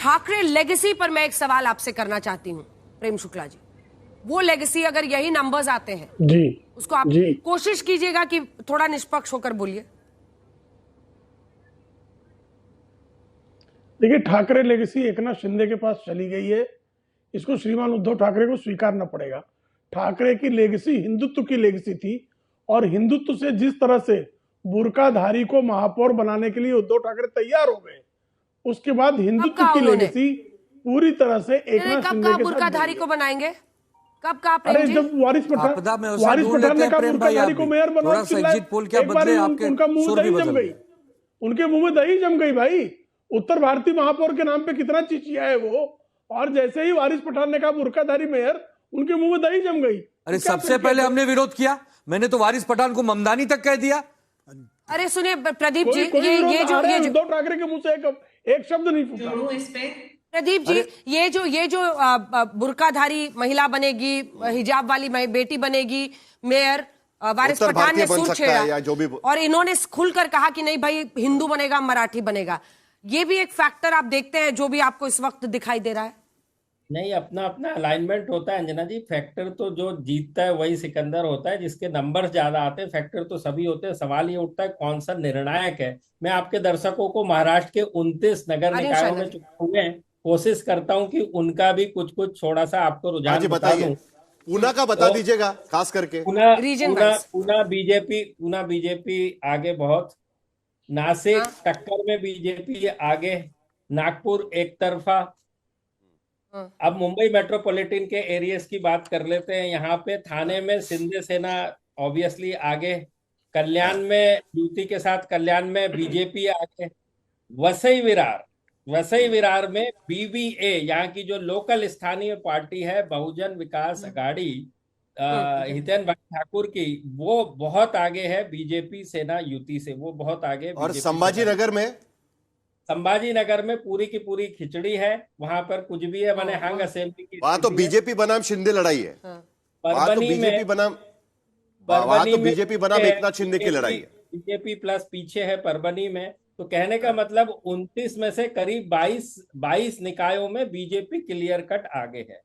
Thackeray legacy पर मैं एक सवाल आपसे करना चाहती हूँ प्रेम शुक्ला जी। वो लेगेसी अगर यही नंबर्स आते हैं जी, उसको आप जी, कोशिश कीजिएगा कि थोड़ा निष्पक्ष होकर बोलिए। देखिए ठाकरे लेगेसी एकनाथ शिंदे के पास चली गई है, इसको श्रीमान उद्धव ठाकरे को स्वीकारना पड़ेगा। ठाकरे की लेगेसी हिंदुत्व की लेगेसी थी और हिंदुत्व से जिस तरह से बुर्काधारी को महापौर बनाने के लिए उद्धव ठाकरे तैयार हो गए, उसके बाद हिंदुत्व की लेगेसी पूरी तरह से एकनाथ शिंदे के साथ बुर्काधारी को बनाएंगे। कब कहा प्रेम अरे जी? जब वारिस पठान ने कहा बुर्काधारी को मेयर बनाओ, एक बार उनका मुंह में दही जम गई, उनके मुंह में दही जम गई भाई। उत्तर भारतीय महापौर के नाम पे कितना चिचिया है वो, और जैसे ही वारिस पठान ने कहा बुर्काधारी मेयर, उनके मुंह में दही जम गई। अरे सबसे पहले हमने विरोध किया, मैंने तो वारिस पठान को ममदानी तक कह दिया। अरे सुनिए प्रदीप जी, ये जो उद्धव ठाकरे के मुंह से एक शब्द नहीं फूटा। प्रदीप जी, ये जो बुर्काधारी महिला बनेगी, हिजाब वाली बेटी बनेगी मेयर, वारिस पठान ने सूट छेड़ा और इन्होंने खुलकर कहा कि नहीं भाई हिंदू बनेगा मराठी बनेगा, ये भी एक फैक्टर आप देखते हैं जो भी आपको इस वक्त दिखाई दे रहा है? नहीं, अपना अपना अलाइनमेंट होता है अंजना जी। फैक्टर तो जो जीतता है वही सिकंदर होता है, जिसके नंबर ज्यादा आते हैं। फैक्टर तो सभी होते हैं, सवाल ये उठता है कौन सा निर्णायक है। मैं आपके दर्शकों को महाराष्ट्र के 29 नगर निकायों में चुने हुए हैं, कोशिश करता हूं कि उनका भी कुछ थोड़ा सा आपको रुझान बता दूं। पूना का बता दीजिएगा खास करके। पूना बीजेपी आगे बहुत, नासिक टक्कर में बीजेपी आगे, नागपुर एक तरफा। अब मुंबई मेट्रोपॉलिटन के एरियाज की बात कर लेते हैं। यहाँ पे थाने में शिंदे सेना ऑब्वियसली आगे, कल्याण में युति के साथ कल्याण में बीजेपी आगे, वसई विरार में बीबीए, यहाँ की जो लोकल स्थानीय पार्टी है बहुजन विकास अघाड़ी हितेन भाई ठाकुर की, वो बहुत आगे है बीजेपी सेना युति से, वो बहुत आगे। और संभाजी नगर में पूरी की पूरी खिचड़ी है, वहां पर कुछ भी है, मैंने हंग असेंबली की, वहां तो बीजेपी बनाम शिंदे लड़ाई है। बीजेपी बनाम एकनाथ शिंदे की लड़ाई है। बीजेपी प्लस पीछे है परभनी में। तो कहने का मतलब 29 में से करीब 22 निकायों में बीजेपी क्लियर कट आगे है।